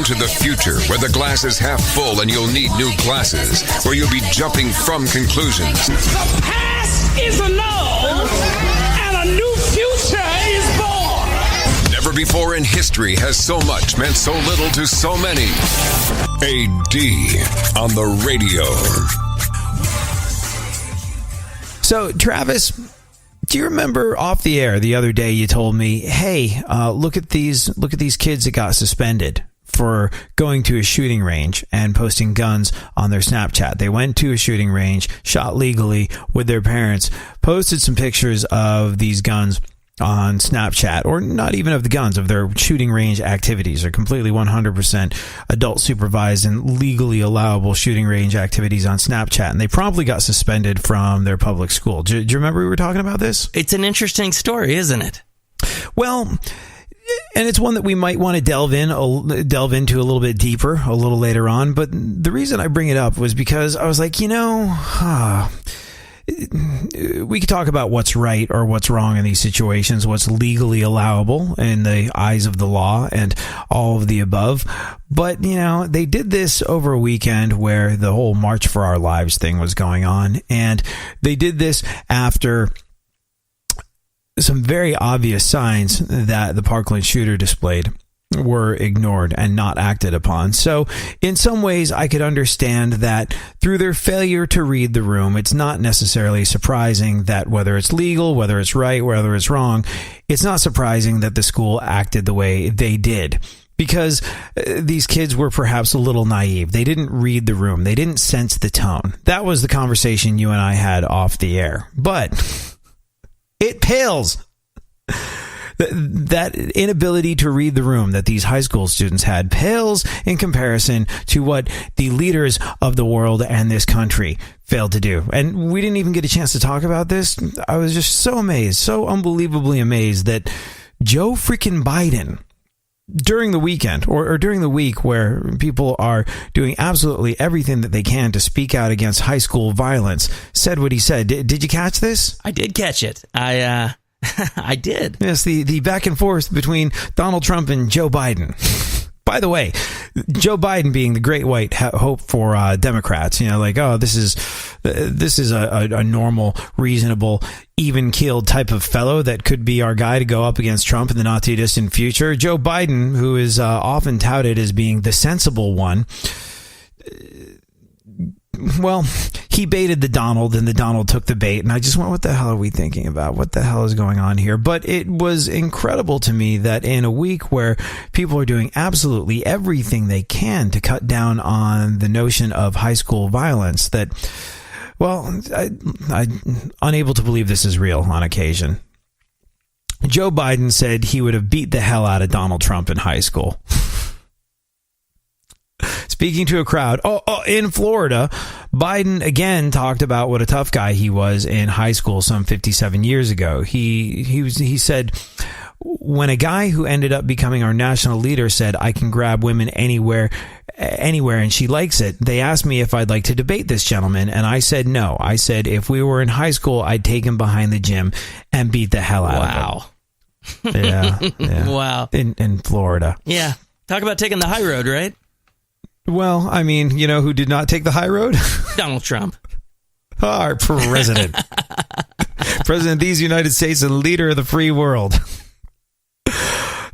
into the future where the glass is half full and you'll need new glasses, where you'll be jumping from conclusions. The past is annulled and a new future is born. Never before in history has so much meant so little to so many. AD on the radio. So, Travis, do you remember off the air the other day you told me, hey, look at these kids that got suspended for going to a shooting range and posting guns on their Snapchat. They went to a shooting range, shot legally with their parents, posted some pictures of these guns on Snapchat, or not even of the guns, of their shooting range activities, or completely 100% adult supervised and legally allowable shooting range activities on Snapchat. And they promptly got suspended from their public school. Do you remember we were talking about this? It's an interesting story, isn't it? Well, and it's one that we might want to delve into a little bit deeper a little later on. But the reason I bring it up was because I was like, we could talk about what's right or what's wrong in these situations, what's legally allowable in the eyes of the law and all of the above. But, they did this over a weekend where the whole March for Our Lives thing was going on. And they did this after some very obvious signs that the Parkland shooter displayed were ignored and not acted upon. So in some ways, I could understand that through their failure to read the room, it's not necessarily surprising that whether it's legal, whether it's right, whether it's wrong, it's not surprising that the school acted the way they did. Because these kids were perhaps a little naive. They didn't read the room. They didn't sense the tone. That was the conversation you and I had off the air. But it pales. That inability to read the room that these high school students had pales in comparison to what the leaders of the world and this country failed to do. And we didn't even get a chance to talk about this. I was just so amazed, so unbelievably amazed that Joe freaking Biden, during the weekend or during the week where people are doing absolutely everything that they can to speak out against high school violence, said what he said. Did you catch this? I did catch it. I did. Yes, the back and forth between Donald Trump and Joe Biden. By the way, Joe Biden being the great white hope for Democrats, this is a normal, reasonable, even-keeled type of fellow that could be our guy to go up against Trump in the not too distant future. Joe Biden, who is often touted as being the sensible one, well, he baited the Donald and the Donald took the bait. And I just went, what the hell are we thinking about? What the hell is going on here? But it was incredible to me that in a week where people are doing absolutely everything they can to cut down on the notion of high school violence, that, well, I'm unable to believe this is real on occasion. Joe Biden said he would have beat the hell out of Donald Trump in high school. Speaking to a crowd in Florida, Biden again talked about what a tough guy he was in high school some 57 years ago. He said, when a guy who ended up becoming our national leader said, I can grab women anywhere, and she likes it, they asked me if I'd like to debate this gentleman, and I said no. I said if we were in high school, I'd take him behind the gym and beat the hell out of him. Yeah. Wow. In Florida. Yeah. Talk about taking the high road, right? Well, I mean, who did not take the high road? Donald Trump. Our president. President of these United States and leader of the free world.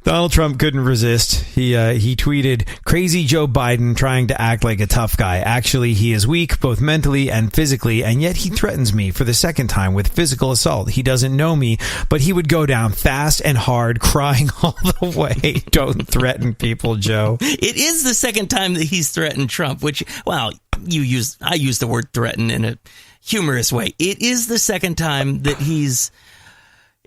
Donald Trump couldn't resist. He tweeted, crazy Joe Biden trying to act like a tough guy. Actually, he is weak, both mentally and physically, and yet he threatens me for the second time with physical assault. He doesn't know me, but he would go down fast and hard, crying all the way. Don't threaten people, Joe. It is the second time that he's threatened Trump, which, well, I use the word threaten in a humorous way. It is the second time that he's,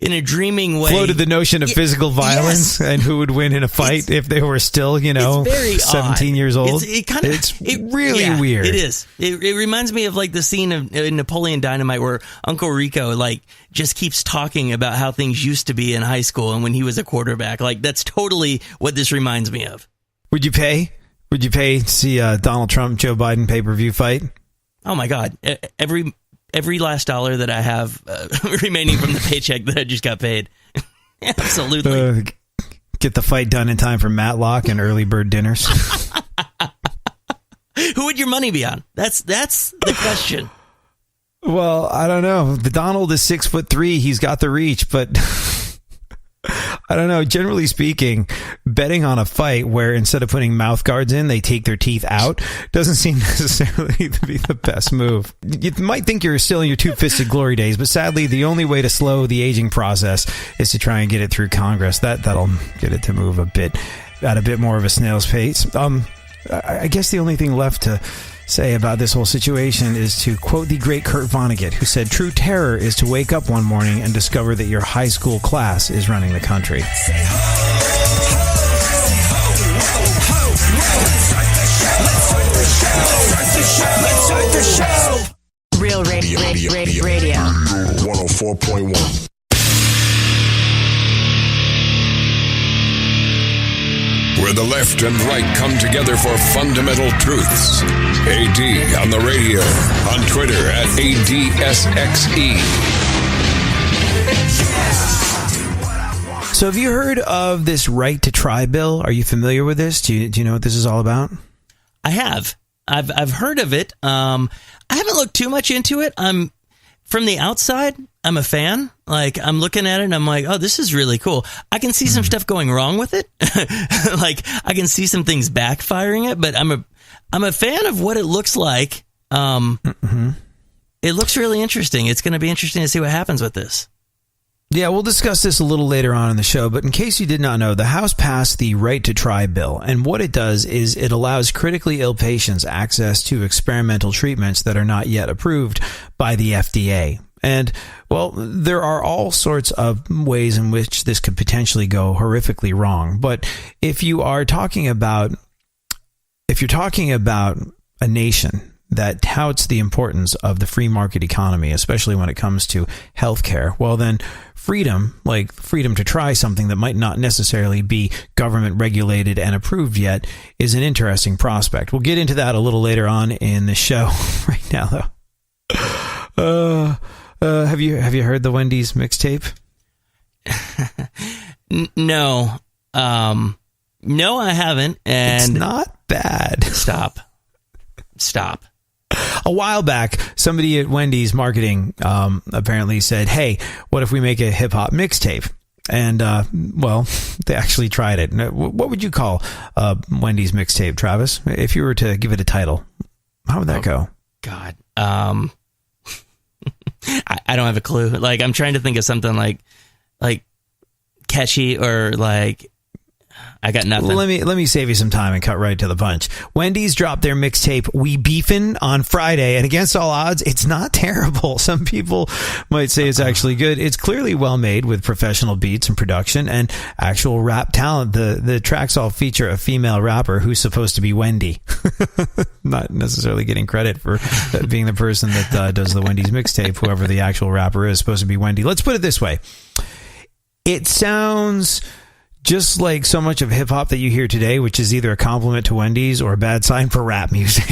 in a dreaming way, floated the notion of physical violence and who would win in a fight if they were still, 17 odd. Years old. It's really weird. It is. It reminds me of like the scene of Napoleon Dynamite where Uncle Rico just keeps talking about how things used to be in high school and when he was a quarterback. Like, that's totally what this reminds me of. Would you pay to see a Donald Trump, Joe Biden pay-per-view fight? Oh my God. Every last dollar that I have remaining from the paycheck that I just got paid. Absolutely. Get the fight done in time for Matlock and early bird dinners. Who would your money be on? That's the question. Well, I don't know. The Donald is 6'3". He's got the reach, but I don't know. Generally speaking, betting on a fight where instead of putting mouth guards in, they take their teeth out doesn't seem necessarily to be the best move. You might think you're still in your two-fisted glory days, but sadly, the only way to slow the aging process is to try and get it through Congress. That'll get it to move a bit more of a snail's pace. I guess the only thing left to say about this whole situation is to quote the great Kurt Vonnegut, who said, "True terror is to wake up one morning and discover that your high school class is running the country." Real radio. 104.1. Where the left and right come together for fundamental truths. AD on the radio, on Twitter at ADSXE. So have you heard of this right to try bill? Are you familiar with this? Do you know what this is all about? I have. I've heard of it. I haven't looked too much into it. From the outside, I'm a fan. Like, I'm looking at it and I'm like, oh, this is really cool. I can see some stuff going wrong with it. Like, I can see some things backfiring it, but I'm a fan of what it looks like. It looks really interesting. It's going to be interesting to see what happens with this. Yeah, we'll discuss this a little later on in the show, but in case you did not know, the House passed the Right to Try bill, and what it does is it allows critically ill patients access to experimental treatments that are not yet approved by the FDA. And, well, there are all sorts of ways in which this could potentially go horrifically wrong, but if you're talking about a nation that touts the importance of the free market economy, especially when it comes to healthcare, well then freedom, like freedom to try something that might not necessarily be government regulated and approved yet, is an interesting prospect. We'll get into that a little later on in the show. Right now, though, have you heard the Wendy's mixtape? No, I haven't. And it's not bad. Stop. A while back, somebody at Wendy's marketing apparently said, hey, what if we make a hip-hop mixtape? And, well, they actually tried it. What would you call Wendy's mixtape, Travis? If you were to give it a title, how would that go? God. I don't have a clue. Like, I'm trying to think of something like catchy or like... I got nothing. Let me save you some time and cut right to the punch. Wendy's dropped their mixtape We Beefin' on Friday, and against all odds, it's not terrible. Some people might say it's actually good. It's clearly well made with professional beats and production and actual rap talent. The tracks all feature a female rapper who's supposed to be Wendy. Not necessarily getting credit for being the person that does the Wendy's mixtape. Whoever the actual rapper is supposed to be Wendy. Let's put it this way. It sounds just like so much of hip-hop that you hear today, which is either a compliment to Wendy's or a bad sign for rap music.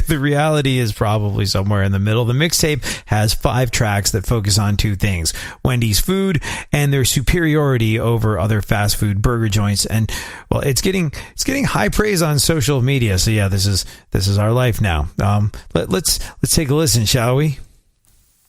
The reality is probably somewhere in the middle. The mixtape has 5 tracks that focus on 2 things: Wendy's food and their superiority over other fast food burger joints. And, well, it's getting high praise on social media. So, yeah, this is our life now. Let's take a listen, shall we?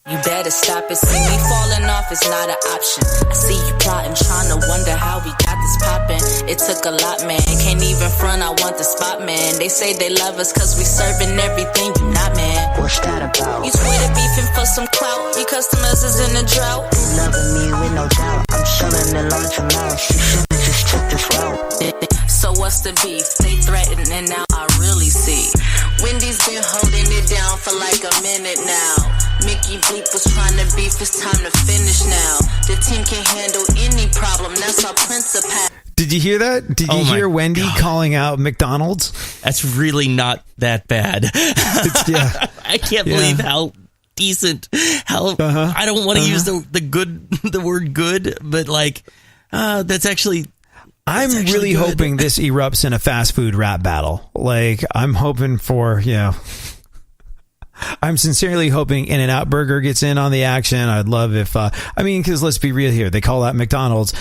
You better stop it. See me falling off, it's not an option. I see you plotting, trying to wonder how we got this poppin'. It took a lot, man. Can't even front, I want the spot, man. They say they love us cause we serving everything, you not, man. What's that about? You Twitter beefing for some clout. Your customers is in a drought. You loving me with no doubt. I'm selling in large amounts. You should've just took this route. So what's the beef? They threaten and now I really see. Wendy's been holding it down for like a minute now. Mickey Bleep was trying to beef, it's time to finish now. The team can handle any problem, that's our principle. Did you hear that? Did you hear Wendy calling out McDonald's? That's really not that bad. Yeah. I can't believe how decent, I don't want to use the word good, but like, that's actually... I'm really hoping this erupts in a fast food rap battle. Like, I'm hoping for, I'm sincerely hoping In-N-Out Burger gets in on the action. I'd love if, because let's be real here. They call that McDonald's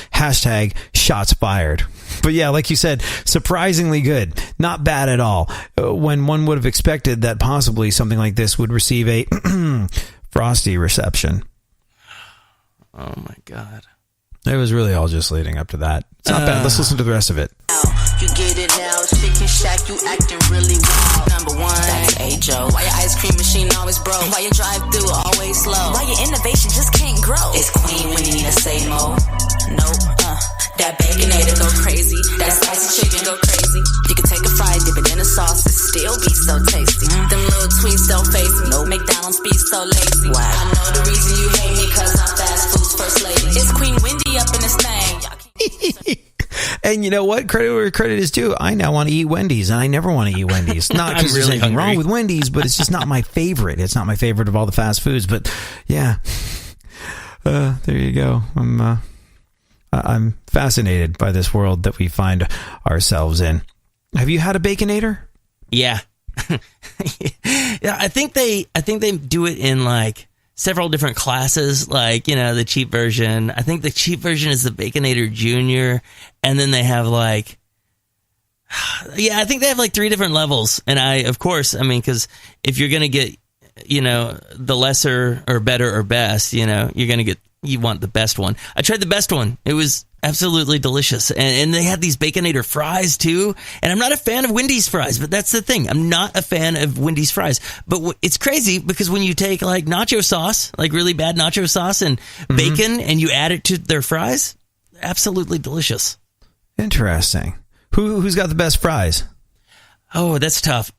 #shots fired. But yeah, like you said, surprisingly good. Not bad at all. When one would have expected that possibly something like this would receive a frosty reception. Oh my God. It was really all just leading up to that. It's not bad. Let's listen to the rest of it. You get it now, Chicken Shack, you acting really wild. Number one, that's A-Joe. Why your ice cream machine always broke? Why your drive-thru always slow? Why your innovation just can't grow? It's Queen when you need to say mo. Nope, that Baconator go crazy. That spicy chicken go crazy. You can take a fry, dip it in a sauce, it still be so tasty. Them little tweets don't face me. Nope. McDonald's be so lazy. Wow. I know the reason you hate me, cause I'm fast food's first lady. It's Queen Wendy up in this thing. And you know what? Credit where credit is due. I now want to eat Wendy's, and I never want to eat Wendy's. Not because there's anything wrong with Wendy's, but it's just not my favorite. It's not my favorite of all the fast foods. But yeah, there you go. I'm fascinated by this world that we find ourselves in. Have you had a Baconator? Yeah. Yeah, I think they do it in like several different classes, like, you know, the cheap version. I think the cheap version is the Baconator Junior, and then they have like, yeah, I think they have like 3 different levels. And because if you're going to get, you know, the lesser or better or best, you know, you want the best one. I tried the best one. It was absolutely delicious. And they had these Baconator fries too. And I'm not a fan of Wendy's fries, but that's the thing. I'm not a fan of Wendy's fries. But it's crazy because when you take like nacho sauce, like really bad nacho sauce and bacon, and you add it to their fries, absolutely delicious. Interesting. Who's got the best fries? Oh, that's tough.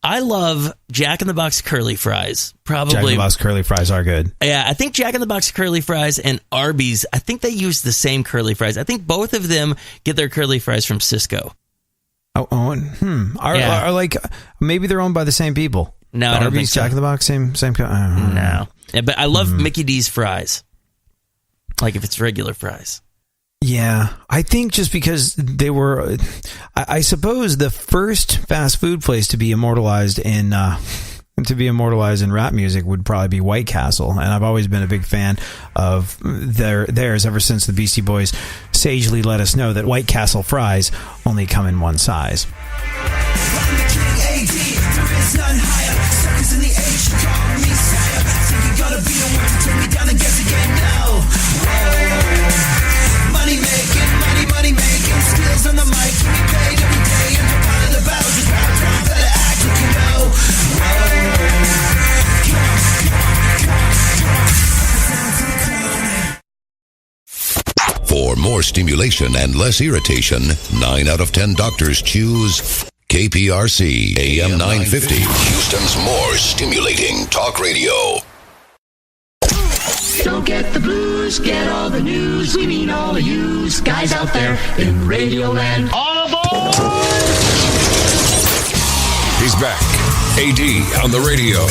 I love Jack in the Box curly fries. Probably Jack in the Box curly fries are good. Yeah, I think Jack in the Box curly fries and Arby's, I think they use the same curly fries. I think both of them get their curly fries from Cisco. Are like maybe they're owned by the same people? No, I don't think so. Jack in the Box, same. No, yeah, but I love Mickey D's fries. Like if it's regular fries. Yeah, I think just because they were, I suppose the first fast food place to be immortalized in rap music would probably be White Castle, and I've always been a big fan of theirs ever since the Beastie Boys sagely let us know that White Castle fries only come in one size. Money making skills on the mic, we paid every day and part of the battle just better act like you know. For more stimulation and less irritation, 9 out of 10 doctors choose KPRC AM 950, Houston's more stimulating talk radio. Don't get the blues, get all the news. We mean all of you guys out there in Radio Land. All aboard! He's back. AD on the radio.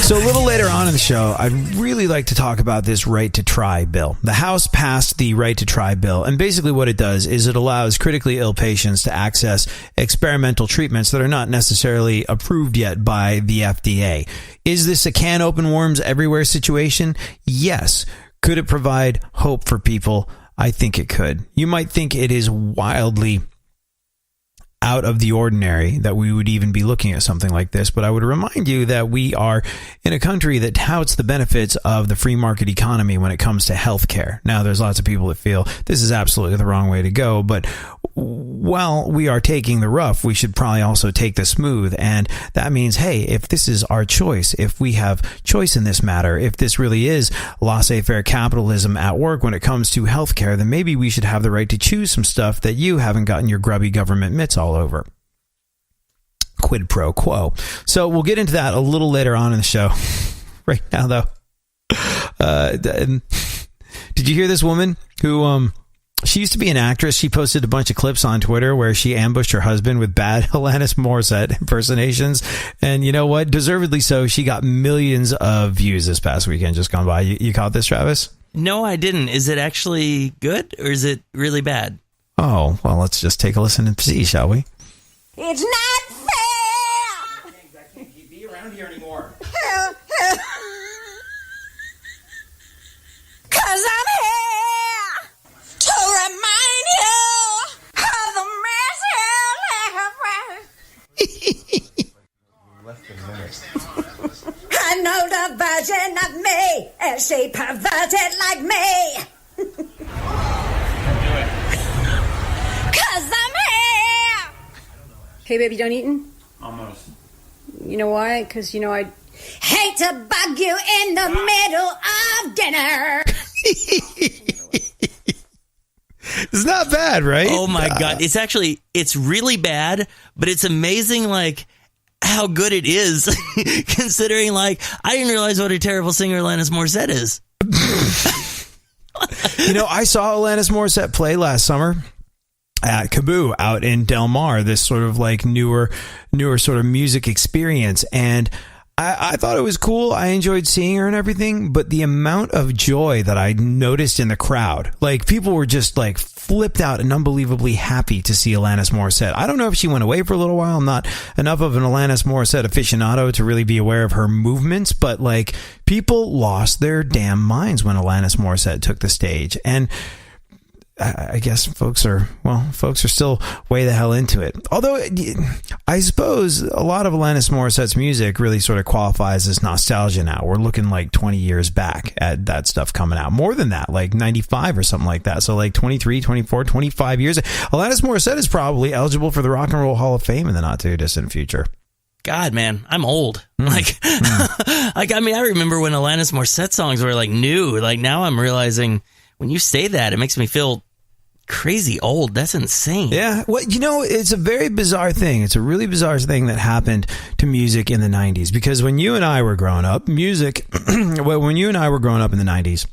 So a little later on in the show, I'd really like to talk about this right to try bill. The House passed the right to try bill, and basically what it does is it allows critically ill patients to access experimental treatments that are not necessarily approved yet by the FDA. Is this a can open worms everywhere situation? Yes. Could it provide hope for people? I think it could. You might think it is wildly out of the ordinary that we would even be looking at something like this, but I would remind you that we are in a country that touts the benefits of the free market economy when it comes to healthcare. Now, there's lots of people that feel this is absolutely the wrong way to go, but while we are taking the rough, we should probably also take the smooth, and that means, hey, if this is our choice, if we have choice in this matter, if this really is laissez-faire capitalism at work when it comes to healthcare, then maybe we should have the right to choose some stuff that you haven't gotten your grubby government mitts all over. Quid pro quo. So we'll get into that a little later on in the show. Right now, though, did you hear this woman who she used to be an actress? She posted a bunch of clips on Twitter where she ambushed her husband with bad Alanis Morissette impersonations, and you know what, deservedly so. She got millions of views this past weekend just gone by. You caught this, Travis? No, I didn't. Is it actually good or is it really bad? Oh, well, let's just take a listen and see, shall we? It's not fair. more. 'Cause I'm here to remind you of the mess I know the version of me, and she perverted like me. 'Cause I'm here. Hey, baby, done eating? Almost. You know why? Because, I hate to bug you in the middle of dinner. It's not bad, right? Oh my God. It's really bad, but it's amazing, how good it is, considering, I didn't realize what a terrible singer Alanis Morissette is. I saw Alanis Morissette play last summer at Kaboo out in Del Mar, this sort of newer sort of music experience. And I thought it was cool. I enjoyed seeing her and everything, but the amount of joy that I noticed in the crowd, people were just flipped out and unbelievably happy to see Alanis Morissette. I don't know if she went away for a little while. I'm not enough of an Alanis Morissette aficionado to really be aware of her movements, but people lost their damn minds when Alanis Morissette took the stage. And I guess folks are still way the hell into it. Although I suppose a lot of Alanis Morissette's music really sort of qualifies as nostalgia now. We're looking 20 years back at that stuff coming out. More than that, 95 or something like that. So 23, 24, 25 years. Alanis Morissette is probably eligible for the Rock and Roll Hall of Fame in the not too distant future. God, man, I'm old. I remember when Alanis Morissette songs were new. Now I'm realizing when you say that, it makes me feel crazy old. That's insane. Yeah. Well, it's a very bizarre thing. It's a really bizarre thing that happened to music in the 90s, because when you and I were growing up, when you and I were growing up in the 90s,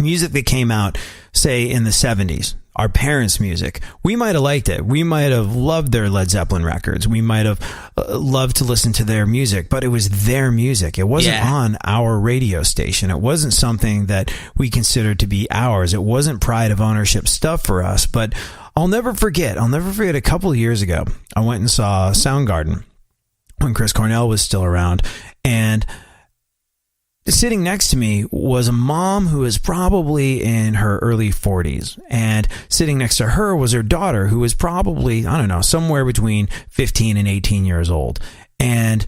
music that came out, say, in the 70s, our parents' music, we might have liked it. We might have loved their Led Zeppelin records. We might have loved to listen to their music, but it was their music. It wasn't on our radio station. It wasn't something that we considered to be ours. It wasn't pride of ownership stuff for us. But I'll never forget a couple of years ago, I went and saw Soundgarden when Chris Cornell was still around, and sitting next to me was a mom who was probably in her early 40s. And sitting next to her was her daughter, who was probably, I don't know, somewhere between 15 and 18 years old. And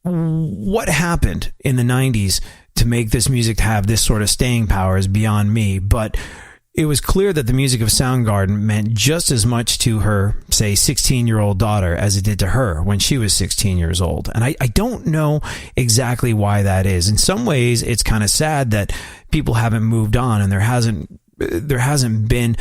what happened in the 90s to make this music have this sort of staying power is beyond me. But it was clear that the music of Soundgarden meant just as much to her, say, 16-year-old daughter as it did to her when she was 16 years old. And I don't know exactly why that is. In some ways, it's kind of sad that people haven't moved on, and there haven't been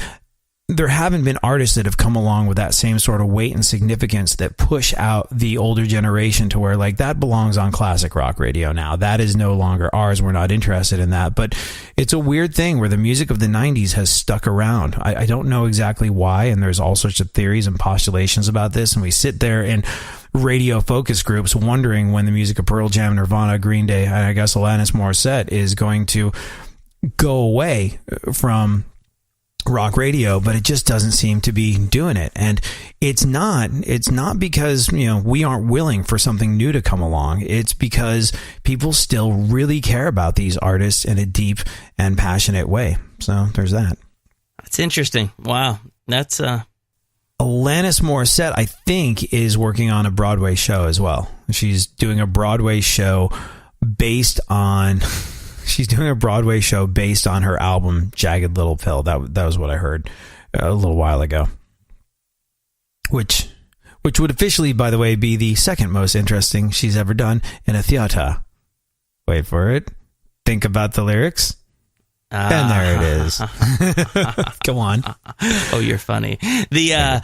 artists that have come along with that same sort of weight and significance that push out the older generation to where that belongs on classic rock radio now. That is no longer ours. We're not interested in that. But it's a weird thing where the music of the 90s has stuck around. I don't know exactly why, and there's all sorts of theories and postulations about this, and we sit there in radio focus groups wondering when the music of Pearl Jam, Nirvana, Green Day, and I guess Alanis Morissette is going to go away from rock radio, but it just doesn't seem to be doing it. And it's not because we aren't willing for something new to come along. It's because people still really care about these artists in a deep and passionate way. So there's that. That's interesting. Wow. That's Alanis Morissette, I think, is working on a Broadway show as well. She's doing a Broadway show based on her album Jagged Little Pill. That was what I heard a little while ago. Which would officially, by the way, be the second most interesting she's ever done in a theater. Wait for it. Think about the lyrics. And there it is. Go on. Oh, you're funny. The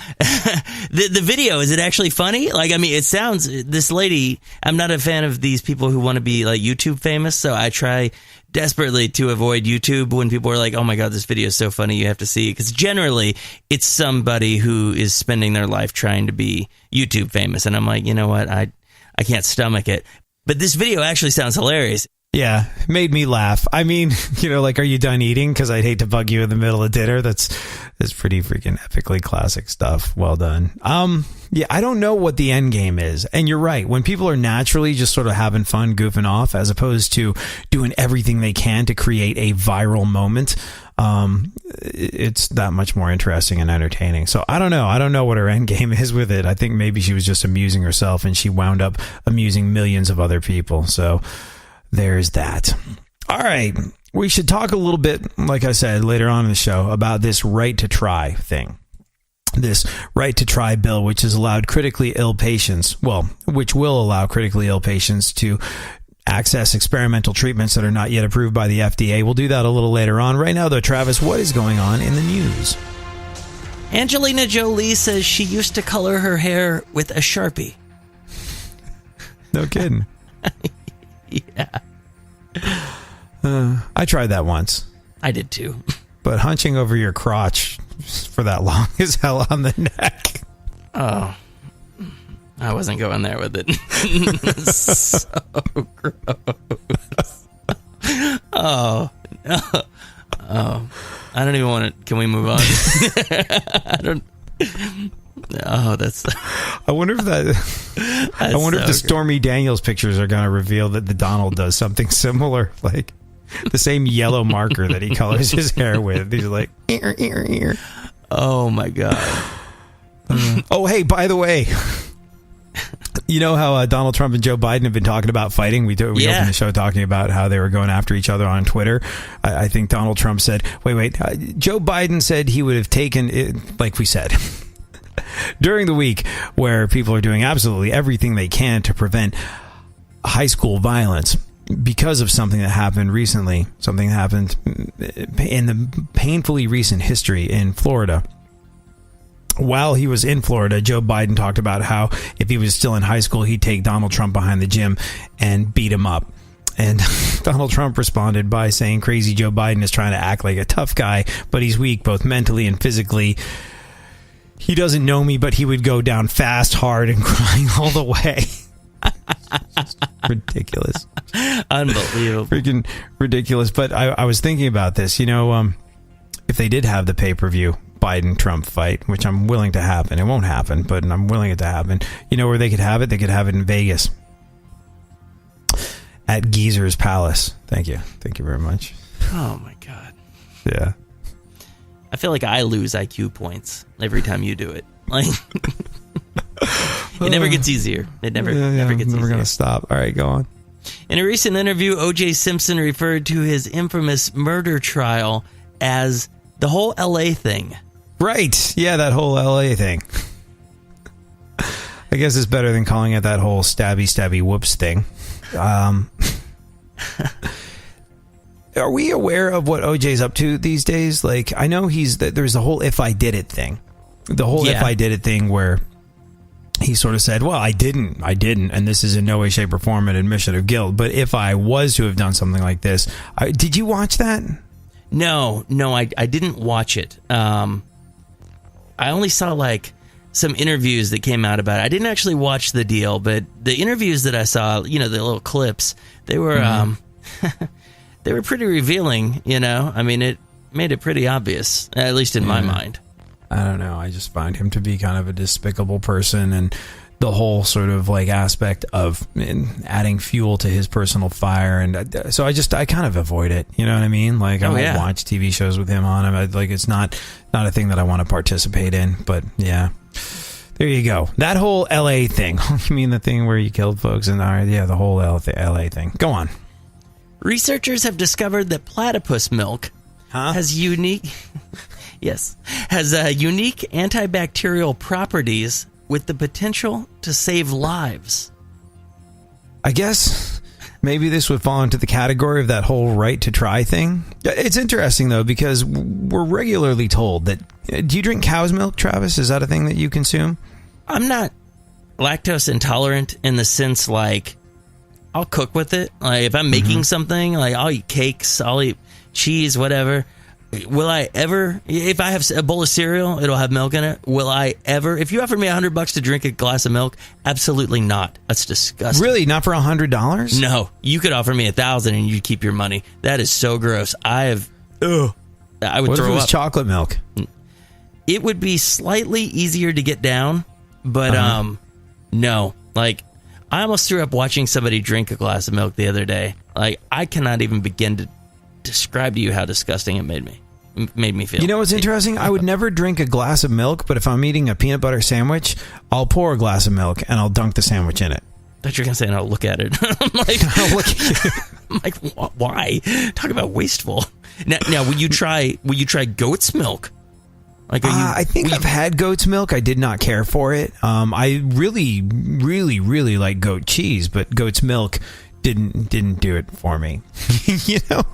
video, is it actually funny? It sounds, this lady, I'm not a fan of these people who want to be YouTube famous, so I try desperately to avoid YouTube when people are like, oh my God, this video is so funny, you have to see it. Because generally, it's somebody who is spending their life trying to be YouTube famous. And I'm like, you know what? I can't stomach it. But this video actually sounds hilarious. Yeah, made me laugh. I mean, like, are you done eating? Because I'd hate to bug you in the middle of dinner. That's pretty freaking epically classic stuff. Well done. Yeah, I don't know what the end game is. And you're right. When people are naturally just sort of having fun, goofing off, as opposed to doing everything they can to create a viral moment, it's that much more interesting and entertaining. So I don't know. I don't know what her end game is with it. I think maybe she was just amusing herself and she wound up amusing millions of other people. So there's that. All right. We should talk a little bit, like I said, later on in the show about this right to try thing. This right to try bill, which has allowed critically ill patients, which will allow critically ill patients to access experimental treatments that are not yet approved by the FDA. We'll do that a little later on. Right now, though, Travis, what is going on in the news? Angelina Jolie says she used to color her hair with a Sharpie. No kidding. Yeah. I tried that once. I did too. But hunching over your crotch for that long is hell on the neck. Oh. I wasn't going there with it. So gross. Oh. I don't even want to. Can we move on? I don't. Oh, that's. I wonder if that. I wonder if the Stormy Daniels pictures are going to reveal that the Donald does something similar, like the same yellow marker that he colors his hair with. He's like, ear. Oh my god. Oh, hey, by the way, you know how Donald Trump and Joe Biden have been talking about fighting? We opened the show talking about how they were going after each other on Twitter. I think Donald Trump said, wait, Joe Biden said he would have taken it, like we said, during the week where people are doing absolutely everything they can to prevent high school violence because of something that happened recently, something that happened in the painfully recent history in Florida. While he was in Florida, Joe Biden talked about how if he was still in high school, he'd take Donald Trump behind the gym and beat him up. And Donald Trump responded by saying crazy Joe Biden is trying to act like a tough guy, but he's weak both mentally and physically. He doesn't know me, but he would go down fast, hard, and crying all the way. Ridiculous. Unbelievable. Freaking ridiculous. But I was thinking about this, if they did have the pay-per-view Biden-Trump fight, which I'm willing to happen. It won't happen, but I'm willing it to happen. You know where they could have it? They could have it in Vegas. At Geezer's Palace. Thank you. Thank you very much. Oh, my God. Yeah. I feel like I lose IQ points every time you do it. Like, it never gets easier. It never gets easier. Never going to stop. All right, go on. In a recent interview, O.J. Simpson referred to his infamous murder trial as the whole L.A. thing. Right. Yeah, that whole L.A. thing. I guess it's better than calling it that whole stabby whoops thing. Are we aware of what OJ's up to these days? Like, I know there's the whole if I did it thing. The whole if I did it thing where he sort of said, well, I didn't, and this is in no way, shape, or form an admission of guilt. But if I was to have done something like this, did you watch that? No, I didn't watch it. I only saw like some interviews that came out about it. I didn't actually watch the deal, but the interviews that I saw, the little clips, they were they were pretty revealing. I mean, it made it pretty obvious, at least in my mind. I don't know. I just find him to be kind of a despicable person, and the whole sort of like aspect of adding fuel to his personal fire. And so I kind of avoid it. You know what I mean? Like, I won't watch TV shows with him on them. Like, it's not a thing that I want to participate in. But yeah, there you go. That whole LA thing. You mean the thing where you killed folks? And the whole LA thing. Go on. Researchers have discovered that platypus milk has unique antibacterial properties with the potential to save lives. I guess maybe this would fall into the category of that whole right to try thing. It's interesting, though, because we're regularly told that... Do you drink cow's milk, Travis? Is that a thing that you consume? I'm not lactose intolerant in the sense, like, I'll cook with it. Like, if I'm making something, like, I'll eat cakes, I'll eat cheese, whatever. Will I ever, if I have a bowl of cereal, it'll have milk in it. Will I ever, if you offered me $100 to drink a glass of milk, absolutely not. That's disgusting. Really? Not for $100? No. You could offer me $1,000 and you'd keep your money. That is so gross. I would What throw if it was up. chocolate milk? It would be slightly easier to get down, but no. Like, I almost threw up watching somebody drink a glass of milk the other day. Like, I cannot even begin to describe to you how disgusting it made me feel. You know what's interesting? I would never drink a glass of milk, but if I'm eating a peanut butter sandwich, I'll pour a glass of milk and I'll dunk the sandwich in it. I thought you were going to say, and I'll look at it. I'm like, I'll look at you. I'm like, why? Talk about wasteful. Now, will you try goat's milk? Like, I think I've had goat's milk. I did not care for it. I really, really, really like goat cheese, but goat's milk didn't do it for me. You know?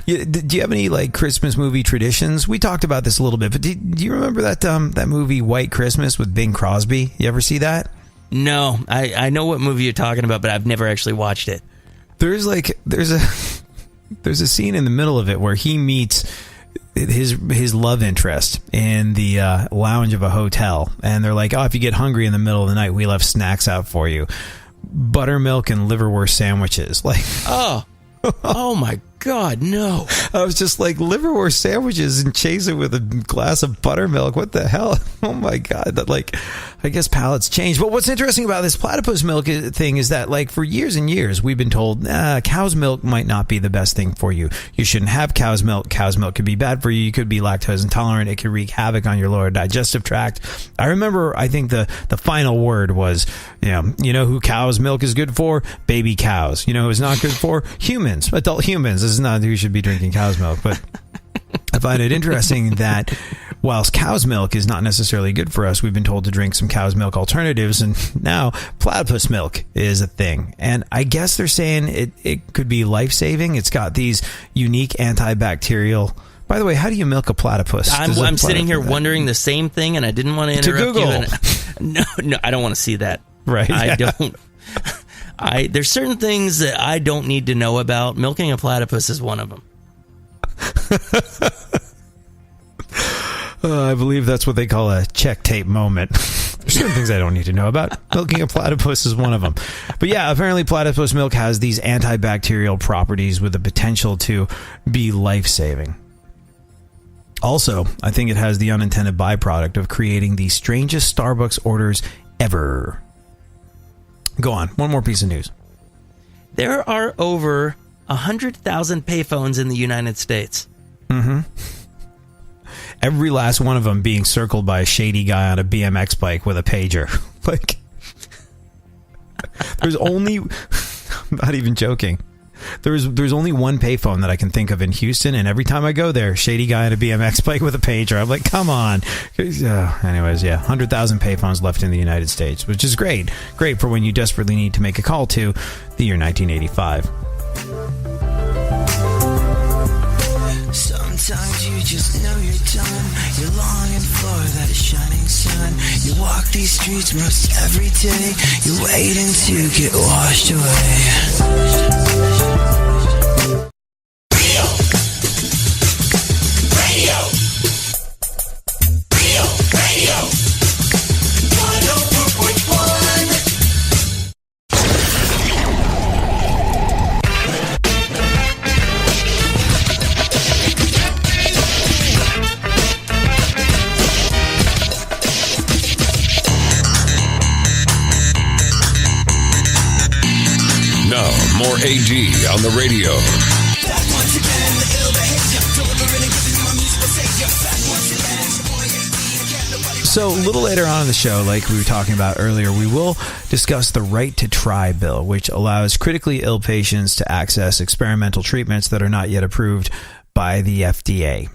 Do you have any like Christmas movie traditions? We talked about this a little bit, but do you remember that movie White Christmas with Bing Crosby? You ever see that? No, I know what movie you're talking about, but I've never actually watched it. There's a scene in the middle of it where he meets his love interest in the lounge of a hotel, and they're like, "Oh, if you get hungry in the middle of the night, we left snacks out for you, buttermilk and liverwurst sandwiches." Like, oh my God, no! I was just like, liverwurst sandwiches and chase it with a glass of buttermilk. What the hell? Oh my God! That, like, I guess palates change. But what's interesting about this platypus milk thing is that, like, for years and years, we've been told cow's milk might not be the best thing for you. You shouldn't have cow's milk. Cow's milk could be bad for you. You could be lactose intolerant. It could wreak havoc on your lower digestive tract. I remember, I think the final word was, you know who cow's milk is good for? Baby cows. You know who it's not good for? Humans, adult humans. This is not who should be drinking cow's milk, but I find it interesting that whilst cow's milk is not necessarily good for us, we've been told to drink some cow's milk alternatives, and now platypus milk is a thing. And I guess they're saying it could be life-saving. It's got these unique antibacterial... By the way, how do you milk a platypus? I'm sitting here wondering the same thing, and I didn't want to interrupt Google. you. No, I don't want to see that. Right. I don't. There's certain things that I don't need to know about. Milking a platypus is one of them. I believe that's what they call a check tape moment. There's certain things I don't need to know about. Milking a platypus is one of them. But yeah, apparently platypus milk has these antibacterial properties with the potential to be life-saving. Also, I think it has the unintended byproduct of creating the strangest Starbucks orders ever. Go on. One more piece of news. There are over 100,000 payphones in the United States. Mm-hmm. Every last one of them being circled by a shady guy on a BMX bike with a pager. Like, there's only... I'm not even joking. There's only one payphone that I can think of in Houston, and every time I go there, shady guy on a BMX bike with a pager. I'm like, come on. Anyways, yeah, 100,000 payphones left in the United States, which is great. Great for when you desperately need to make a call to the year 1985. Sometimes you just know you're done. You're longing for that shining sun. You walk these streets most every day. You're waiting to get washed away. Radio. 104.1. Now, more AD on the radio. So a little later on in the show, like we were talking about earlier, we will discuss the Right to Try bill, which allows critically ill patients to access experimental treatments that are not yet approved by the FDA.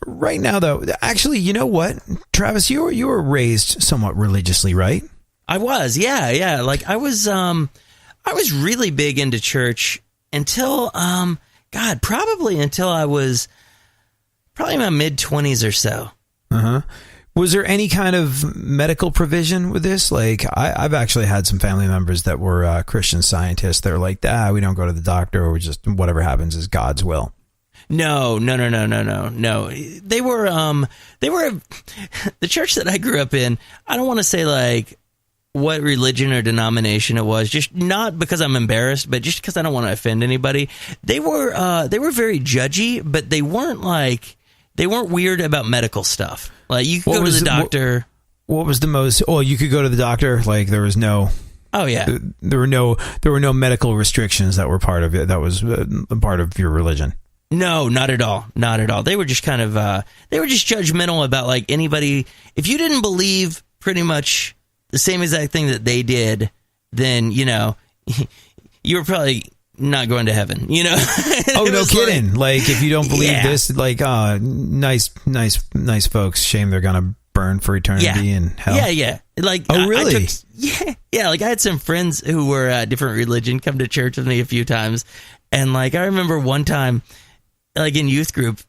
Right now, though, actually, you know what, Travis, you were raised somewhat religiously, right? I was, yeah. Like I was really big into church until, probably until I was probably in my mid-20s or so. Uh-huh. Was there any kind of medical provision with this? Like, I've actually had some family members that were Christian Scientists. They're like, we don't go to the doctor, or just whatever happens is God's will. No. They were the church that I grew up in. I don't want to say like what religion or denomination it was, just not because I'm embarrassed, but just because I don't want to offend anybody. They were very judgy, but they weren't weird about medical stuff. Like you could go to the doctor. What was the most? Oh, you could go to the doctor. Like there was no. Oh yeah. There were no medical restrictions that were part of it. That was part of your religion. No, not at all. Not at all. They were just kind of they were just judgmental about like anybody. If you didn't believe pretty much the same exact thing that they did, then you were probably not going to heaven. Oh, no kidding. Like if you don't believe this, like nice folks, shame they're gonna burn for eternity in hell. Yeah. Like oh really? Like I had some friends who were different religion come to church with me a few times, and like I remember one time, like in youth group,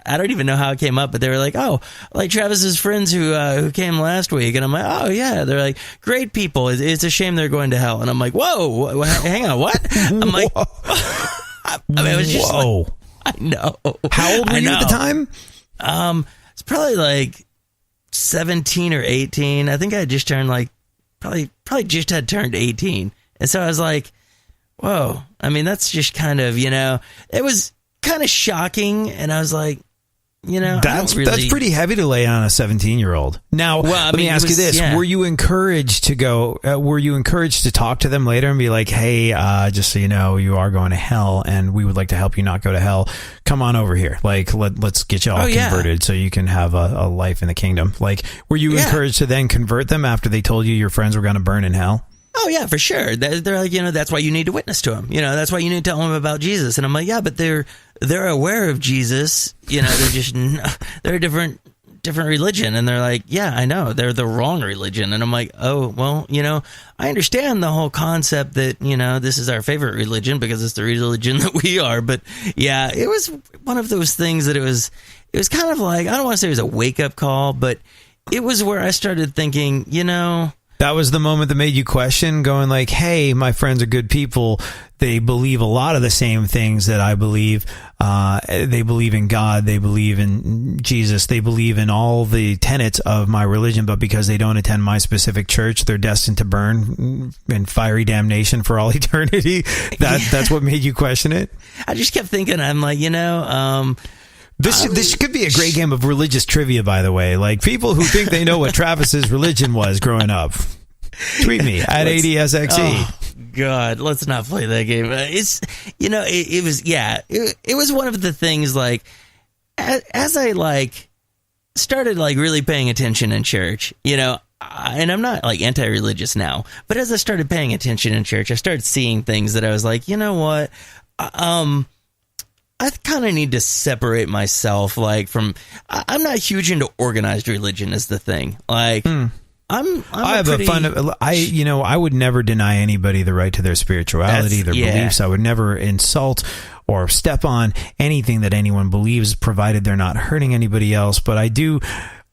I don't even know how it came up, but they were like, "Oh, like Travis's friends who came last week," and I'm like, "Oh yeah," they're like, "Great people. It's a shame they're going to hell," and I'm like, "Whoa, hang on, what?" I'm like, I mean, it was just like, I know. How old were you at the time? It's probably like 17 or 18. I think I just turned like probably just had turned 18, and so I was like, "Whoa!" I mean, that's just kind of it was kind of shocking, and I was like, that's pretty heavy to lay on a 17-year-old. Now, let me ask you this: were you encouraged to go? Were you encouraged to talk to them later and be like, "Hey, just so you know, you are going to hell, and we would like to help you not go to hell. Come on over here. Like, let's get you all converted so you can have a life in the kingdom." Like, were you encouraged to then convert them after they told you your friends were going to burn in hell? Oh yeah, for sure. They're like, that's why you need to witness to them. That's why you need to tell them about Jesus. And I'm like, yeah, but they're aware of Jesus. They're just they're a different religion, and they're like, yeah, I know, they're the wrong religion. And I'm like, oh well, I understand the whole concept that this is our favorite religion because it's the religion that we are. But yeah, it was one of those things that it was kind of like, I don't want to say it was a wake up call, but it was where I started thinking, that was the moment that made you question, going like, hey, my friends are good people. They believe a lot of the same things that I believe. They believe in God. They believe in Jesus. They believe in all the tenets of my religion. But because they don't attend my specific church, they're destined to burn in fiery damnation for all eternity. That's what made you question it? I just kept thinking, I'm like, This could be a great game of religious trivia, by the way. Like people who think they know what Travis's religion was growing up. Tweet me at ADSXE. Oh, God, let's not play that game. It's it was one of the things, like as I like started like really paying attention in church, and I'm not like anti-religious now, but as I started paying attention in church, I started seeing things that I was like, you know what, I kind of need to separate myself, like from. I'm not huge into organized religion, is the thing. Like, I would never deny anybody the right to their spirituality, their beliefs. I would never insult or step on anything that anyone believes, provided they're not hurting anybody else. But I do.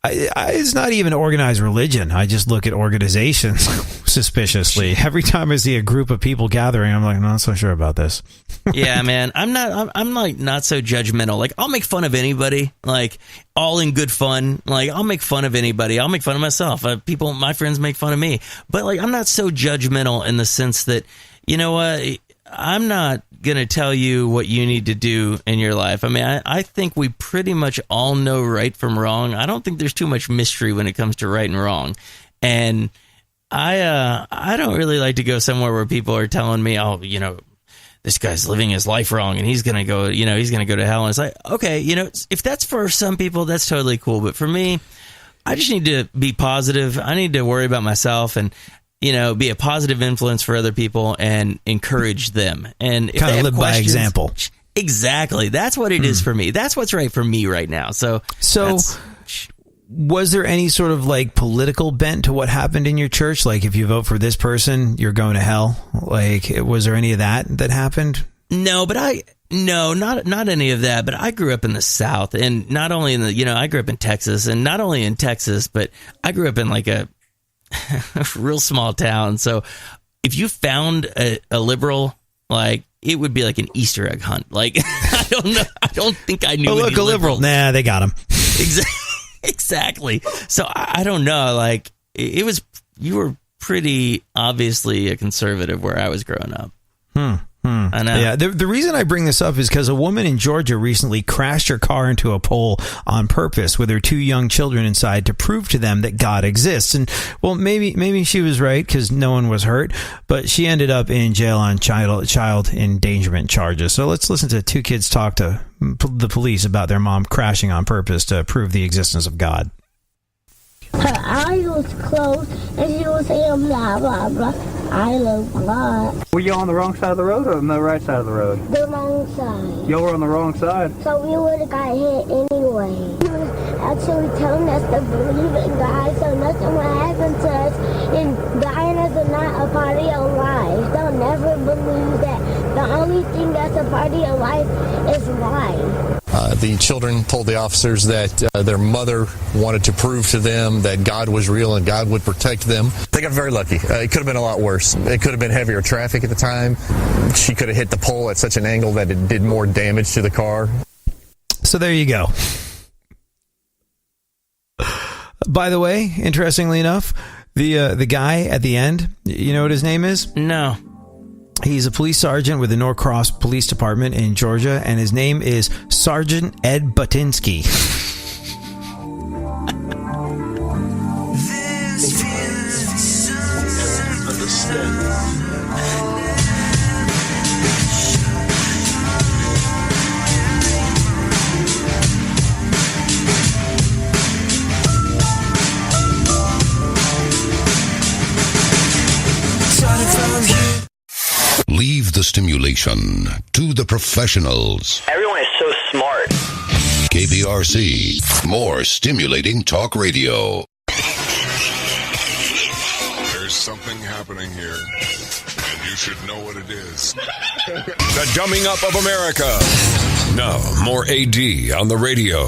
It's not even organized religion. I just look at organizations suspiciously. Every time I see a group of people gathering, I'm like, I'm not so sure about this. Yeah, man. I'm like not so judgmental. Like, I'll make fun of anybody, like all in good fun. Like, I'll make fun of anybody. I'll make fun of myself. My friends make fun of me. But like, I'm not so judgmental in the sense that, you know what? I'm not going to tell you what you need to do in your life. I mean, I think we pretty much all know right from wrong. I don't think there's too much mystery when it comes to right and wrong. And I don't really like to go somewhere where people are telling me, oh, this guy's living his life wrong and he's going to go, he's going to go to hell. And it's like, okay, if that's for some people, that's totally cool. But for me, I just need to be positive. I need to worry about myself and, be a positive influence for other people and encourage them. And kind of live by example. Exactly. That's what it is for me. That's what's right for me right now. So was there any sort of like political bent to what happened in your church? Like if you vote for this person, you're going to hell. Like, was there any of that happened? No, but not any of that. But I grew up in the South, and not only in the, I grew up in Texas, and not only in Texas, but I grew up in like a real small town. So if you found a liberal, like, it would be like an Easter egg hunt. Like, I don't know. I don't think I knew. Oh, look, a liberal. Nah, they got him. Exactly. So I don't know. Like, it was, you were pretty obviously a conservative where I was growing up. I know. Yeah. The reason I bring this up is because a woman in Georgia recently crashed her car into a pole on purpose with her 2 young children inside to prove to them that God exists. And well, maybe she was right because no one was hurt, but she ended up in jail on child endangerment charges. So let's listen to 2 kids talk to the police about their mom crashing on purpose to prove the existence of God. Her eyes was closed and she was saying blah blah blah. I love God. Were you on the wrong side of the road or on the right side of the road? The wrong side. You were on the wrong side. So we would have got hit anyway. He was actually telling us to believe in God so nothing will happen to us. And dying is not a part of your life. Don't never believe that. The only thing that's a part of your life is life. The children told the officers that their mother wanted to prove to them that God was real and God would protect them. They got very lucky. It could have been a lot worse. It could have been heavier traffic at the time. She could have hit the pole at such an angle that it did more damage to the car. So there you go. By the way, interestingly enough, the guy at the end, you know what his name is? No. He's a police sergeant with the Norcross Police Department in Georgia, and his name is Sergeant Ed Butinsky. Leave the stimulation to the professionals. Everyone is so smart. KPRC, more stimulating talk radio. There's something happening here, and you should know what it is. The dumbing up of America. Now, more AD on the radio.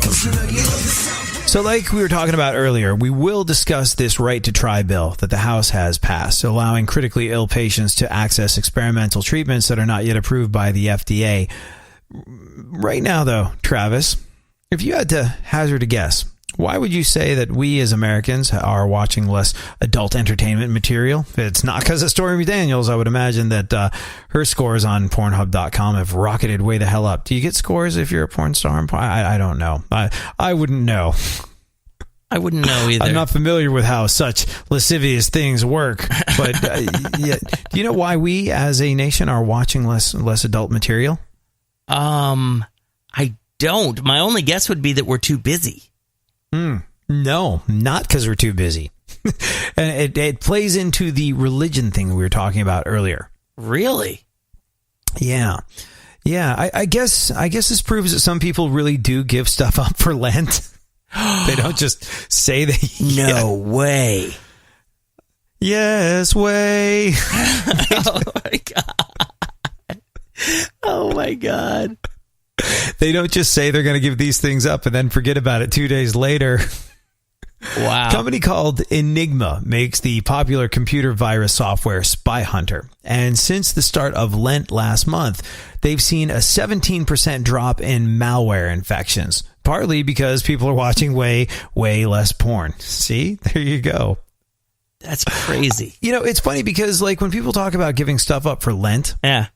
So like we were talking about earlier, we will discuss this right to try bill that the House has passed, allowing critically ill patients to access experimental treatments that are not yet approved by the FDA. Right now, though, Travis, if you had to hazard a guess, why would you say that we as Americans are watching less adult entertainment material? If it's not because of Stormy Daniels, I would imagine that her scores on Pornhub.com have rocketed way the hell up. Do you get scores if you're a porn star? I don't know. I wouldn't know. I wouldn't know either. I'm not familiar with how such lascivious things work. But yeah, do you know why we as a nation are watching less adult material? I don't. My only guess would be that we're too busy. No, not because we're too busy. And it plays into the religion thing we were talking about earlier. Really? Yeah. I guess this proves that some people really do give stuff up for Lent. They don't just say they... No way. Yes, way. Oh, my God. Oh, my God. They don't just say they're going to give these things up and then forget about it 2 days later. Wow. A company called Enigma makes the popular computer virus software Spy Hunter. And since the start of Lent last month, they've seen a 17% drop in malware infections, partly because people are watching way less porn. See, there you go. That's crazy. You know, it's funny because like when people talk about giving stuff up for Lent. Yeah.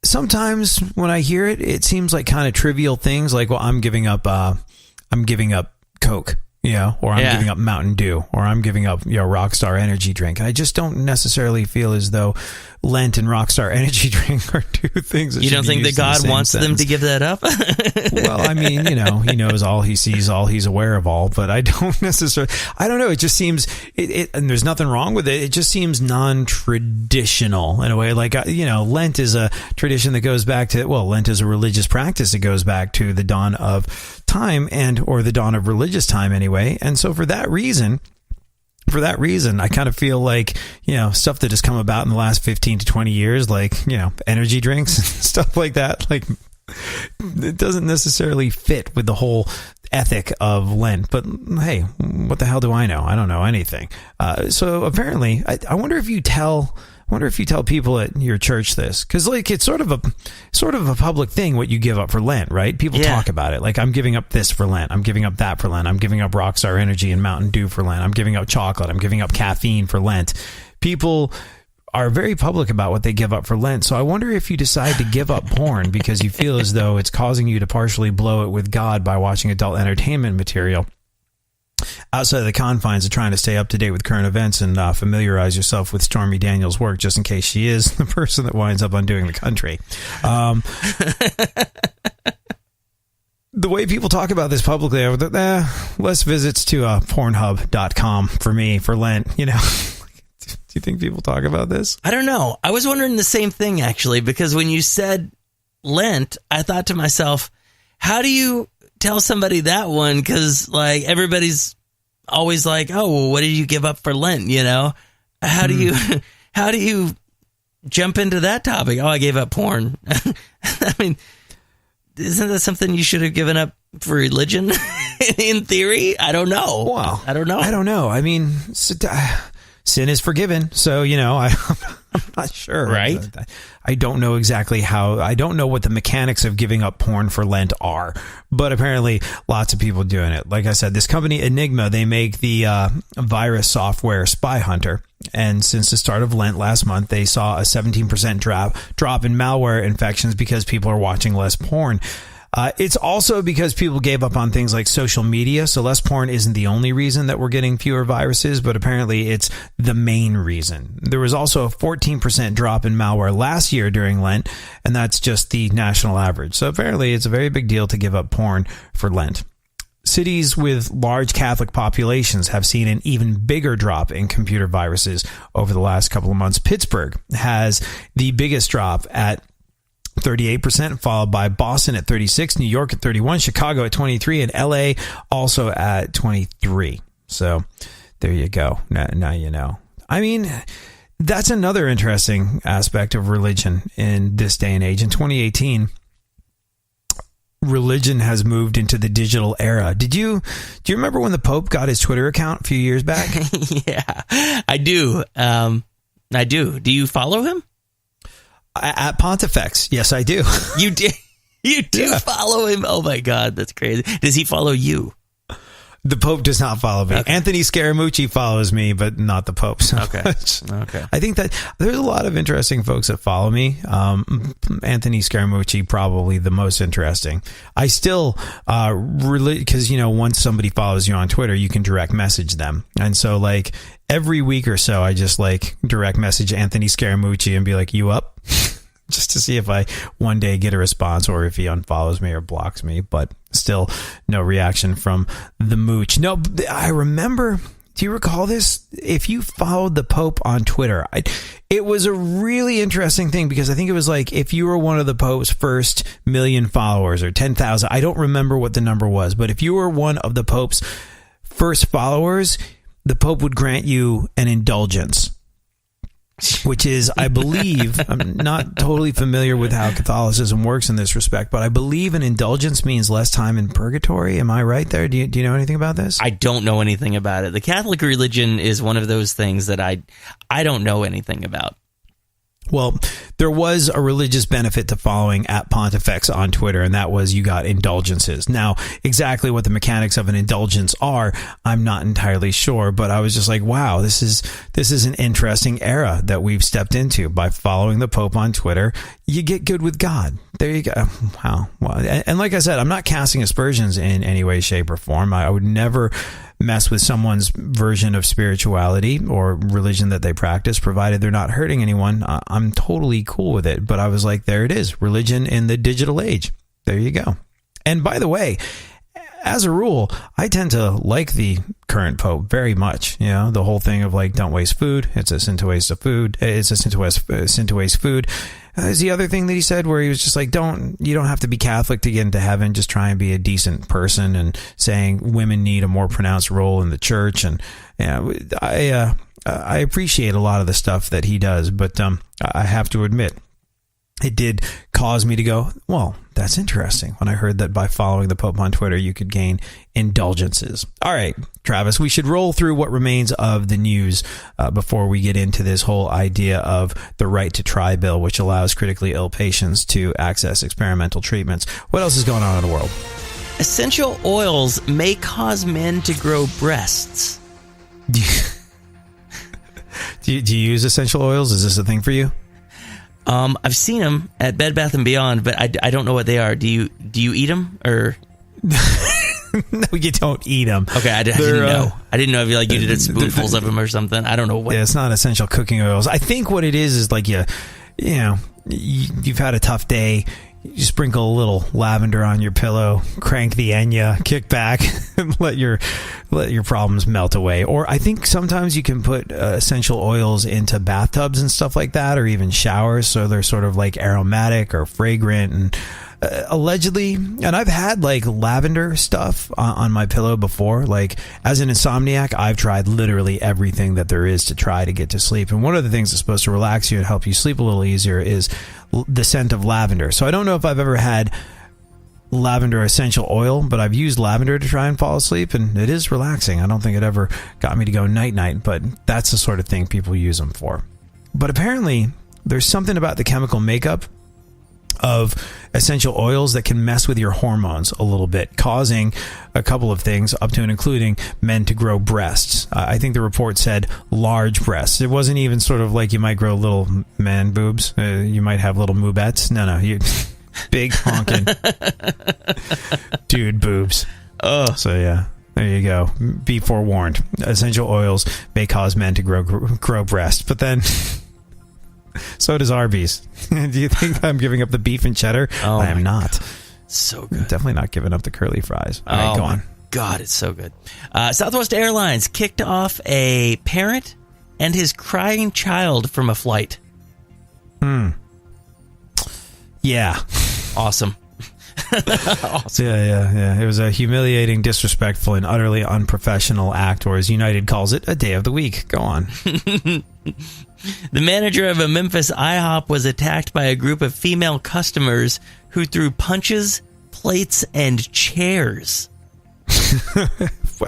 Sometimes when I hear it, it seems like kind of trivial things like, well, I'm giving up Coke, you know, or I'm giving up Mountain Dew, or I'm giving up, you know, Rockstar energy drink. And I just don't necessarily feel as though Lent and Rockstar energy drink are two things that you don't think that God wants them to give that up? Well, I mean, you know, he knows all, he sees all, he's aware of all, but I don't necessarily, I don't know. It just seems and there's nothing wrong with it. It just seems non-traditional in a way. Like, you know, Lent is a tradition that goes back to, well, Lent is a religious practice that goes back to the dawn of time or the dawn of religious time anyway. And so for that reason, I kind of feel like, you know, stuff that has come about in the last 15 to 20 years, like, you know, energy drinks and stuff like that, like it doesn't necessarily fit with the whole ethic of Lent. But hey, what the hell do I know? I don't know anything. So apparently, I wonder if you tell wonder if you tell people at your church this, because like it's sort of a public thing what you give up for Lent, right? People talk about it. Like, I'm giving up this for Lent. I'm giving up that for Lent. I'm giving up Rockstar Energy and Mountain Dew for Lent. I'm giving up chocolate. I'm giving up caffeine for Lent. People are very public about what they give up for Lent. So I wonder if you decide to give up porn because you feel as though it's causing you to partially blow it with God by watching adult entertainment material outside of the confines of trying to stay up to date with current events and familiarize yourself with Stormy Daniels' work, just in case she is the person that winds up undoing the country. The way people talk about this publicly, less visits to Pornhub.com for me for Lent, you know. Do you think people talk about this? I don't know. I was wondering the same thing, actually, because when you said Lent, I thought to myself, how do you tell somebody that one? Because like everybody's always like, oh, well, what did you give up for Lent? You know, how do you jump into that topic? Oh, I gave up porn. I mean, isn't that something you should have given up for religion? In theory, I don't know. Wow, I don't know. I mean, sin is forgiven, so you know, I'm not sure. Right? I don't know exactly how. I don't know what the mechanics of giving up porn for Lent are, but apparently lots of people doing it. Like I said, this company Enigma, they make the virus software Spy Hunter, and since the start of Lent last month, they saw a 17% drop in malware infections because people are watching less porn. It's also because people gave up on things like social media. So less porn isn't the only reason that we're getting fewer viruses, but apparently it's the main reason. There was also a 14% drop in malware last year during Lent, and that's just the national average. So apparently it's a very big deal to give up porn for Lent. Cities with large Catholic populations have seen an even bigger drop in computer viruses over the last couple of months. Pittsburgh has the biggest drop at 38%, followed by Boston at 36%, New York at 31%, Chicago at 23%, and LA also at 23%. So there you go. Now you know. I mean, that's another interesting aspect of religion in this day and age. In 2018, religion has moved into the digital era. Do you remember when the Pope got his Twitter account a few years back? Yeah, I do. I do. Do you follow him? At Pontifex. Yes, I do. You do follow him? Oh my God, that's crazy. Does he follow you? The Pope does not follow me. Okay. Anthony Scaramucci follows me, but not the Pope. So okay. I think that there's a lot of interesting folks that follow me. Anthony Scaramucci, probably the most interesting. I still because, you know, once somebody follows you on Twitter, you can direct message them. And so like every week or so, I just like direct message Anthony Scaramucci and be like, you up? Just to see if I one day get a response or if he unfollows me or blocks me, but still no reaction from the mooch. No, I remember, do you recall this? If you followed the Pope on Twitter, it was a really interesting thing because I think it was like if you were one of the Pope's first 1 million followers or 10,000, I don't remember what the number was, but if you were one of the Pope's first followers, the Pope would grant you an indulgence. Which is, I believe, I'm not totally familiar with how Catholicism works in this respect, but I believe an indulgence means less time in purgatory. Am I right there? Do you know anything about this? I don't know anything about it. The Catholic religion is one of those things that I don't know anything about. Well, there was a religious benefit to following at Pontifex on Twitter, and that was you got indulgences. Now, exactly what the mechanics of an indulgence are, I'm not entirely sure, but I was just like, wow, this is an interesting era that we've stepped into. By following the Pope on Twitter, you get good with God. There you go. Wow. And like I said, I'm not casting aspersions in any way, shape, or form. I would never mess with someone's version of spirituality or religion that they practice, provided they're not hurting anyone. I'm totally cool with it. But I was like, there it is. Religion in the digital age. There you go. And by the way, as a rule, I tend to like the current Pope very much. You know, the whole thing of like, don't waste food. It's a sin to waste food. It's a sin to waste food. There's the other thing that he said where he was just like, you don't have to be Catholic to get into heaven. Just try and be a decent person, and saying women need a more pronounced role in the church. And I appreciate a lot of the stuff that he does, but I have to admit, it did cause me to go, well, that's interesting, when I heard that by following the Pope on Twitter, you could gain indulgences. All right, Travis, we should roll through what remains of the news before we get into this whole idea of the right to try bill, which allows critically ill patients to access experimental treatments. What else is going on in the world? Essential oils may cause men to grow breasts. Do you use essential oils? Is this a thing for you? I've seen them at Bed Bath & Beyond, but I don't know what they are. Do you eat them or? No, you don't eat them. Okay, I didn't know. I didn't know if you did spoonfuls of them or something. I don't know what. Yeah, it's not essential cooking oils. I think what it is like you've had a tough day. You sprinkle a little lavender on your pillow, crank the Enya, kick back, and let your problems melt away. Or I think sometimes you can put essential oils into bathtubs and stuff like that, or even showers, so they're sort of like aromatic or fragrant. And allegedly, and I've had like lavender stuff on my pillow before. Like as an insomniac, I've tried literally everything that there is to try to get to sleep. And one of the things that's supposed to relax you and help you sleep a little easier is the scent of lavender. So I don't know if I've ever had lavender essential oil, but I've used lavender to try and fall asleep, and it is relaxing. I don't think it ever got me to go night-night, but that's the sort of thing people use them for. But apparently, there's something about the chemical makeup of essential oils that can mess with your hormones a little bit, causing a couple of things, up to and including men to grow breasts. I think the report said large breasts. It wasn't even sort of like you might grow little man boobs. You might have little moobettes. No, you big honking dude boobs. Oh, so yeah. There you go. Be forewarned. Essential oils may cause men to grow breasts, but then so does Arby's. Do you think I'm giving up the beef and cheddar? Oh, I am not. So good. I'm definitely not giving up the curly fries. All right, go on. God, it's so good. Southwest Airlines kicked off a parent and his crying child from a flight. Yeah. Awesome. Awesome. Yeah. It was a humiliating, disrespectful, and utterly unprofessional act, or as United calls it, a day of the week. Go on. The manager of a Memphis IHOP was attacked by a group of female customers who threw punches, plates, and chairs.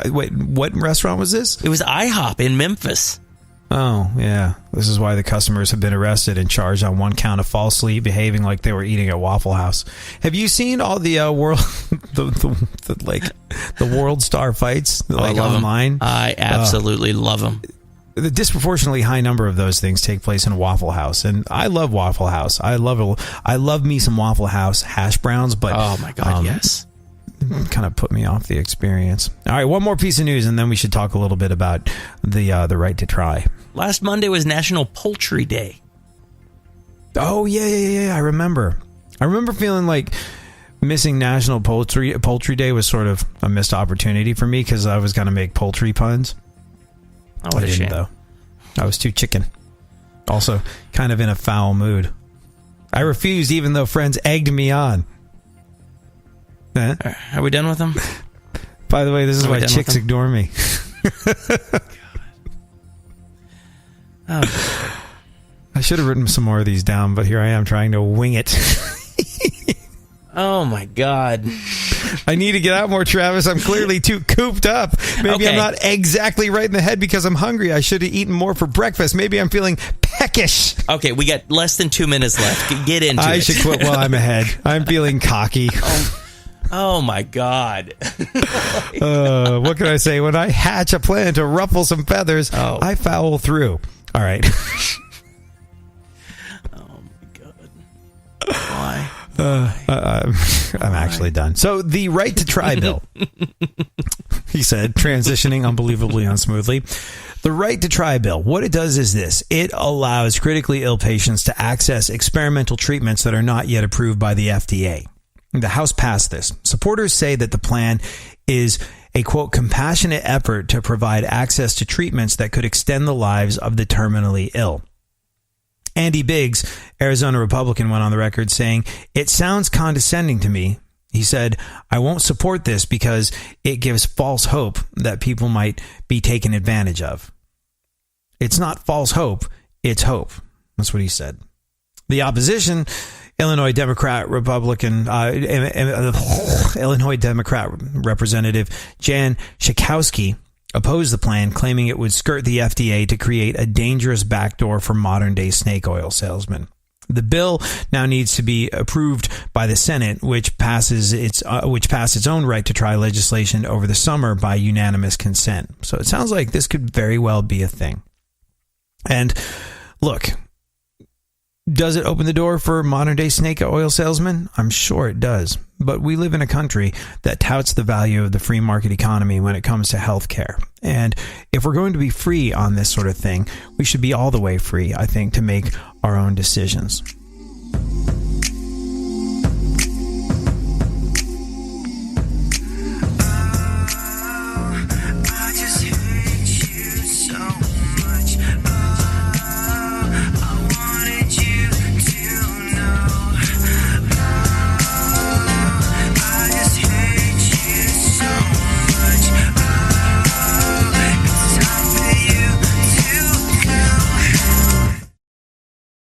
Wait, what restaurant was this? It was IHOP in Memphis. Oh, yeah. This is why the customers have been arrested and charged on one count of falsely behaving like they were eating at Waffle House. Have you seen all the world, the World Star fights I love online? Them. I absolutely love them. The disproportionately high number of those things take place in Waffle House, and I love Waffle House. I love me some Waffle House hash browns, but oh my God, yes. Kind of put me off the experience. All right, one more piece of news, and then we should talk a little bit about the right to try. Last Monday was National Poultry Day. Oh yeah. I remember feeling like missing National Poultry Day was sort of a missed opportunity for me because I was going to make poultry puns. Oh, what a shame. Though. I was too chicken. Also, kind of in a foul mood. I refused, even though friends egged me on. Are we done with them? By the way, this is why chicks ignore me. Oh. I should have written some more of these down, but here I am trying to wing it. Oh my God. I need to get out more, Travis. I'm clearly too cooped up. Maybe I'm not exactly right in the head because I'm hungry. I should have eaten more for breakfast. Maybe I'm feeling peckish. Okay, we got less than 2 minutes left. Get into it. I should quit while I'm ahead. I'm feeling cocky. Oh my God. What can I say? When I hatch a plan to ruffle some feathers, I foul through. All right. Oh my God. Why? I'm actually done. So the right to try bill, he said, transitioning unbelievably unsmoothly. The right to try bill, what it does is this. It allows critically ill patients to access experimental treatments that are not yet approved by the FDA. The House passed this. Supporters say that the plan is a, quote, compassionate effort to provide access to treatments that could extend the lives of the terminally ill. Andy Biggs, Arizona Republican, went on the record saying, "It sounds condescending to me." He said, "I won't support this because it gives false hope that people might be taken advantage of." It's not false hope, it's hope. That's what he said. The opposition Illinois Democrat Representative Jan Schakowsky opposed the plan, claiming it would skirt the FDA to create a dangerous backdoor for modern-day snake oil salesmen. The bill now needs to be approved by the Senate, which passed its own right to try legislation over the summer by unanimous consent. So it sounds like this could very well be a thing. And look, does it open the door for modern-day snake oil salesmen? I'm sure it does. But we live in a country that touts the value of the free market economy when it comes to healthcare. And if we're going to be free on this sort of thing, we should be all the way free, I think, to make our own decisions.